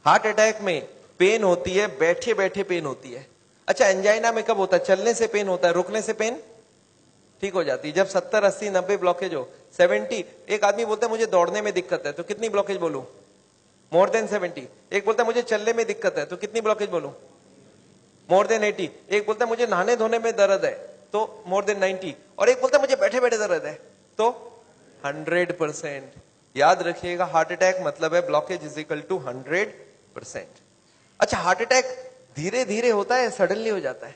Heart attack में pen होती है, बैठे बैठे पेन होती है। अच्छा, एंजाइना में कब होता है? चलने से पेन होता है, रुकने से पेन ठीक हो जाती है। जब 70, 80, 90 ब्लॉकेज हो, 70, एक आदमी बोलता है मुझे दौड़ने में दिक्कत है, तो कितनी ब्लॉकेज बोलूं? More than 70। एक बोलता है मुझे चलने में दिक्कत है, तो कितनी ब्लॉकेज बोलूं? More than 80। एक बोलता है मुझे नहाने धोने में दर्द है, तो मोर देन 90। और एक बोलता है मुझे बैठे बैठे दर्द है, तो 100%। याद रखिएगा, हार्ट अटैक मतलब है ब्लॉकेज इज इक्वल टू 100%। अच्छा, हार्ट अटैक धीरे धीरे होता है, सडनली हो जाता है?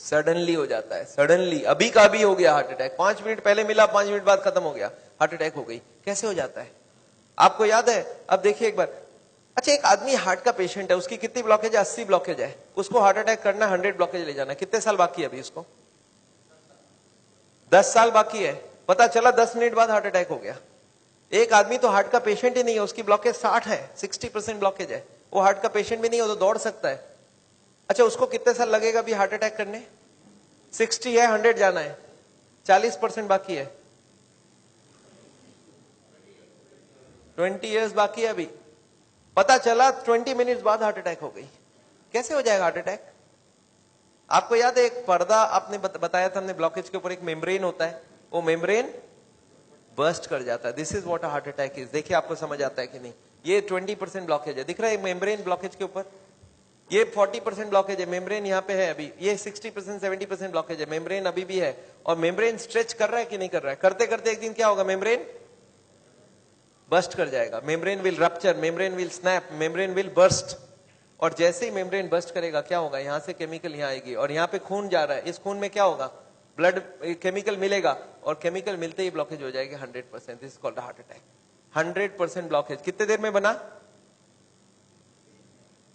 सडनली हो जाता है, सडनली। अभी का अभी हो गया हार्ट अटैक, 5 मिनट पहले मिला, 5 मिनट बाद खत्म हो गया, हार्ट अटैक हो गई। कैसे हो जाता है आपको याद है? अब देखिए एक बार। अच्छा, एक आदमी हार्ट का पेशेंट है, उसकी कितनी ब्लॉकेज है? 80 ब्लॉकेज है। उसको हार्ट अटैक करना, 100 ब्लॉकेज ले जाना, कितने साल बाकी है अभी उसको? 10 साल बाकी है। पता चला 10 मिनट बाद हार्ट अटैक हो गया। एक आदमी तो हार्ट का पेशेंट ही नहीं है, उसकी ब्लॉकेज 60 है, 60% ब्लॉकेज है, वो हार्ट का पेशेंट भी नहीं हो तो दौड़ सकता है। अच्छा, उसको कितने साल लगेगा अभी हार्ट अटैक करने? 60 है, 100 जाना है, 40% बाकी है, 20 इयर्स बाकी है अभी। पता चला 20 मिनट्स बाद हार्ट अटैक हो गई। कैसे हो जाएगा हार्ट अटैक? आपको याद है एक पर्दा आपने बताया था हमने, ब्लॉकेज के ऊपर एक मेम्ब्रेन होता है, वो मेम्ब्रेन बर्स्ट कर जाता है। This is what a heart attack is. देखिए आपको समझ आता है कि नहीं? ये 20% ब्लॉकेज है, दिख रहा है मेम्ब्रेन ब्लॉकेज के ऊपर। ये 40% ब्लॉकेज है, मेम्ब्रेन यहाँ पे है अभी। ये 60%, 70% ब्लॉकेज है, मेम्ब्रेन अभी भी है। और मेम्ब्रेन स्ट्रेच कर रहा है कि नहीं कर रहा है? करते करते एक दिन क्या होगा? मेम्ब्रेन बर्स्ट कर जाएगा, membrane will rupture, membrane will snap, membrane will burst. और जैसे ही मेम्ब्रेन बर्स्ट करेगा क्या होगा? यहां से केमिकल यहाँ आएगी, और यहाँ पे खून जा रहा है, इस खून में क्या होगा? ब्लड केमिकल मिलेगा, और केमिकल मिलते ही ब्लॉकेज हो जाएगी 100%। This is called heart attack. 100% blockage कितने देर में बना?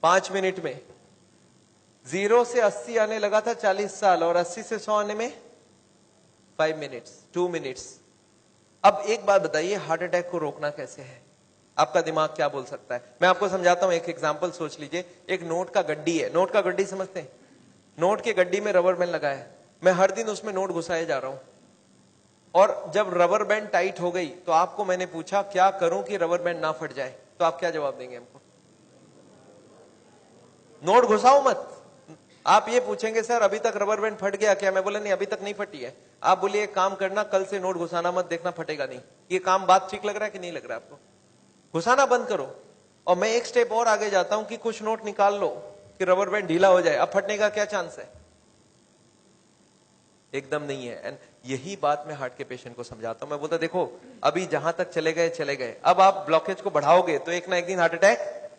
5 मिनट में। 0 से 80 आने लगा था 40 साल, और 80 से 100 आने में 5 मिनट्स, 2 मिनट्स। अब एक बात बताइए, हार्ट अटैक को रोकना कैसे है? आपका दिमाग क्या बोल सकता है? मैं आपको समझाता हूं, एक एग्जांपल सोच लीजिए। एक नोट का गड्डी है, नोट का गड्डी समझते हैं? नोट के गड्डी में रबर बैंड लगा है, मैं हर दिन उसमें नोट घुसाए जा रहा हूं, और जब रबर बैंड टाइट हो गई तो आपको मैंने पूछा क्या करूं कि रबर बैंड ना फट जाए, तो आप क्या जवाब देंगे हमको? नोट घुसाओ मत। आप ये पूछेंगे सर अभी तक रबर बैंड फट गया क्या? मैं बोला नहीं, अभी तक नहीं फटी है। आप बोलिए एक काम करना, कल से नोट घुसाना मत, देखना फटेगा नहीं। ये काम बात ठीक लग रहा है कि नहीं लग रहा है आपको? घुसाना बंद करो। और मैं एक स्टेप और आगे जाता हूं कि कुछ नोट निकाल लो कि रबर बैंड ढीला हो जाए, अब फटने का क्या चांस है? एकदम नहीं है। एंड यही बात मैं हार्ट के पेशेंट को समझाता हूं। मैं बोलता देखो अभी जहां तक चले गए चले गए, अब आप ब्लॉकेज को बढ़ाओगे तो एक ना एक दिन हार्ट अटैक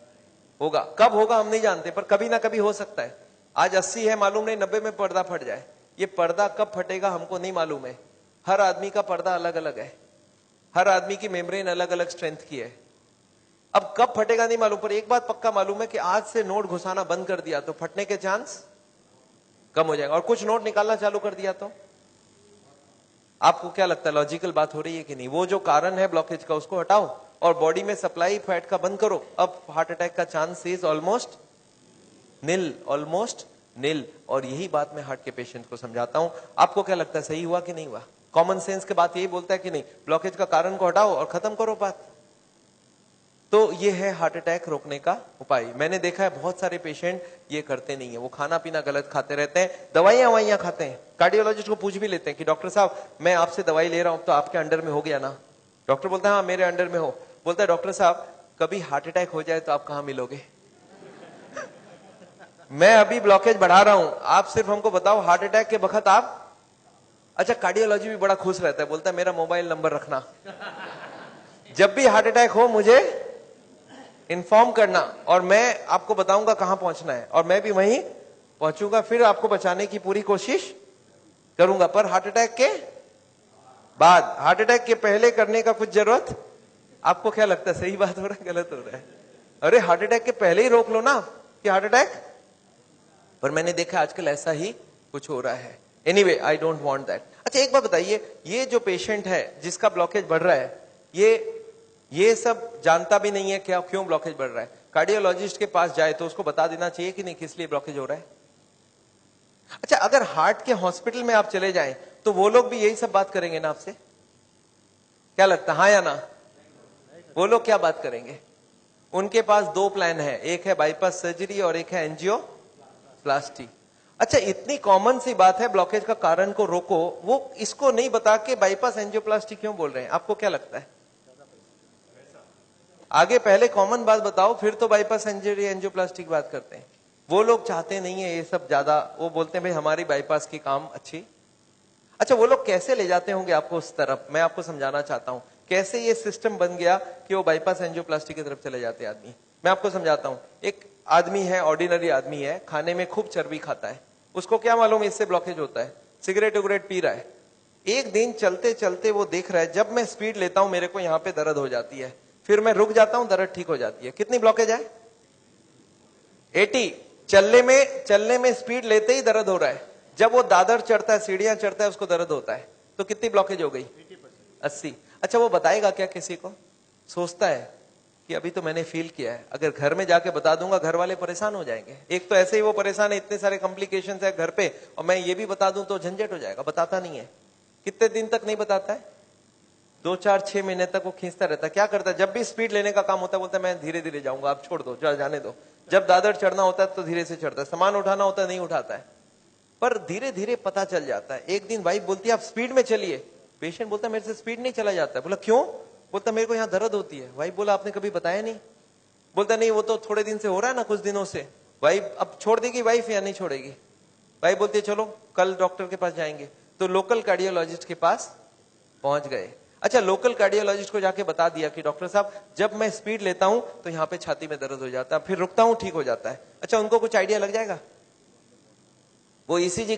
होगा। कब होगा हम नहीं जानते, पर कभी ना कभी हो सकता है। आज 80 है, मालूम नहीं 90 में पर्दा फट जाए। ये पर्दा कब फटेगा हमको नहीं मालूम है। हर आदमी का पर्दा अलग अलग है, हर आदमी की मेम्ब्रेन अलग अलग स्ट्रेंथ की है। अब कब फटेगा नहीं मालूम, पर एक बात पक्का मालूम है कि आज से नोट घुसाना बंद कर दिया तो फटने के चांस कम हो जाएगा, और कुछ नोट निकालना चालू कर दिया तो। आपको क्या लगता है, लॉजिकल बात हो रही है कि नहीं? वो जो कारण है ब्लॉकेज का उसको हटाओ, और बॉडी में सप्लाई फैट का बंद करो, अब हार्ट अटैक का chance is almost nil, almost nil. और यही बात मैं हार्ट के पेशेंट को समझाता हूं। आपको क्या लगता है, सही हुआ कि नहीं हुआ? कॉमन सेंस के बात यही बोलता है कि नहीं, ब्लॉकेज का कारण को हटाओ और खत्म करो बात। तो ये है हार्ट अटैक रोकने का उपाय। मैंने देखा है बहुत सारे पेशेंट ये करते नहीं है, वो खाना पीना गलत खाते रहते हैं, दवाइयां खाते हैं। कार्डियोलॉजिस्ट को पूछ भी लेते हैं कि डॉक्टर साहब मैं आपसे दवाई ले रहा हूं तो आपके अंडर में हो गया ना? डॉक्टर बोलता है हाँ मेरे अंडर में हो। बोलता है डॉक्टर साहब कभी हार्ट अटैक हो जाए तो आप कहां मिलोगे? मैं अभी ब्लॉकेज बढ़ा रहा हूं, आप सिर्फ हमको बताओ हार्ट अटैक के वक्त आप। अच्छा, कार्डियोलॉजी भी बड़ा खुश रहता है, बोलता है मेरा मोबाइल नंबर रखना, जब भी हार्ट अटैक हो मुझे इन्फॉर्म करना, और मैं आपको बताऊंगा कहां पहुंचना है, और मैं भी वहीं पहुंचूंगा, फिर आपको बचाने की पूरी कोशिश करूंगा। पर हार्ट अटैक के बाद, हार्ट अटैक के पहले करने का कुछ जरूरत। आपको क्या लगता है, सही बात हो रहा है गलत हो रहा है? अरे हार्ट अटैक के पहले ही रोक लो ना कि हार्ट अटैक। पर मैंने देखा आजकल ऐसा ही कुछ हो रहा है। Anyway I don't want that. अच्छा एक बात बताइए, ये जो पेशेंट है जिसका ब्लॉकेज बढ़ रहा है, ये सब जानता भी नहीं है क्या क्यों ब्लॉकेज बढ़ रहा है। कार्डियोलॉजिस्ट के पास जाए तो उसको बता देना चाहिए कि नहीं किस लिए ब्लॉकेज हो रहा है। अच्छा, अगर हार्ट के हॉस्पिटल में आप चले जाएं तो वो लोग भी यही सब बात करेंगे ना आपसे? क्या लगता है, हाँ या ना? वो लोग क्या बात करेंगे? उनके पास दो प्लान है, एक है बाईपास सर्जरी और एक है एंजियोप्लास्टी। अच्छा, इतनी कॉमन सी बात है, ब्लॉकेज का कारण को रोको, वो इसको नहीं बता के बाईपास एंजियोप्लास्टी क्यों बोल रहे हैं? आपको क्या लगता है? आगे पहले कॉमन बात बताओ, फिर तो बाईपास सर्जरी एंजियोप्लास्टी की बात करते हैं। वो लोग चाहते नहीं है ये सब ज्यादा, वो बोलते हैं भाई हमारी बाईपास की काम अच्छी। अच्छा, वो लोग कैसे ले जाते होंगे आपको उस तरफ? मैं आपको समझाना चाहता हूं कैसे ये सिस्टम बन गया कि वो बाईपास एंजियोप्लास्टी की तरफ चले जाते आदमी। मैं आपको समझाता हूं। एक आदमी है, ऑर्डिनरी आदमी है, खाने में खूब चर्बी खाता है, उसको क्या मालूम इससे ब्लॉकेज होता है? सिगरेट उगरेट पी रहा है। एक दिन चलते चलते वो देख रहा है जब मैं स्पीड लेता हूं मेरे को यहाँ पे दर्द हो जाती है, फिर मैं रुक जाता हूं, दर्द ठीक हो जाती है। कितनी ब्लॉकेज है? 80। चलने में स्पीड लेते ही दर्द हो रहा है, जब वो दादर चढ़ता है, सीढ़ियां चढ़ता है, उसको दर्द होता है। तो कितनी ब्लॉकेज हो गई? 80। अच्छा, वो बताएगा क्या किसी को? सोचता है कि अभी तो मैंने फील किया है, अगर घर में जाके बता दूंगा घर वाले परेशान हो जाएंगे। एक तो ऐसे ही वो परेशान है, इतने सारे कॉम्प्लिकेशंस है घर पे, और मैं ये भी बता दूं तो झंझट हो जाएगा। बताता नहीं है। कितने दिन तक नहीं बताता है? 2 4 6 महीने तक वो खींचता रहता है। क्या करता है? जब भी स्पीड लेने का काम होता है बोलता है मैं धीरे धीरे जाऊंगा, आप छोड़ दो, जाने दो। जब दादर चढ़ना होता है तो धीरे से चढ़ता है, सामान उठाना होता है नहीं उठाता है। पर धीरे धीरे पता चल जाता है। एक दिन वाइफ बोलती है आप स्पीड में चलिए, पेशेंट बोलता है मेरे से स्पीड नहीं चला जाता है। बोला क्यों? बोलता मेरे को यहाँ दर्द होती है। वाइफ बोला आपने कभी बताया नहीं? बोलता नहीं, वो तो थोड़े दिन से हो रहा है ना, कुछ दिनों से। वाइफ अब छोड़ देगी वाइफ या नहीं छोड़ेगी? वाइफ बोलती है चलो कल डॉक्टर के पास जाएंगे। तो लोकल कार्डियोलॉजिस्ट के पास पहुंच गए। अच्छा, लोकल कार्डियोलॉजिस्ट को जाके बता दिया कि डॉक्टर साहब जब मैं स्पीड लेता हूं तो यहाँ पे छाती में दर्द हो जाता है, फिर रुकता हूं ठीक हो जाता है। अच्छा, उनको कुछ आइडिया लग जाएगा? वो ईसीजी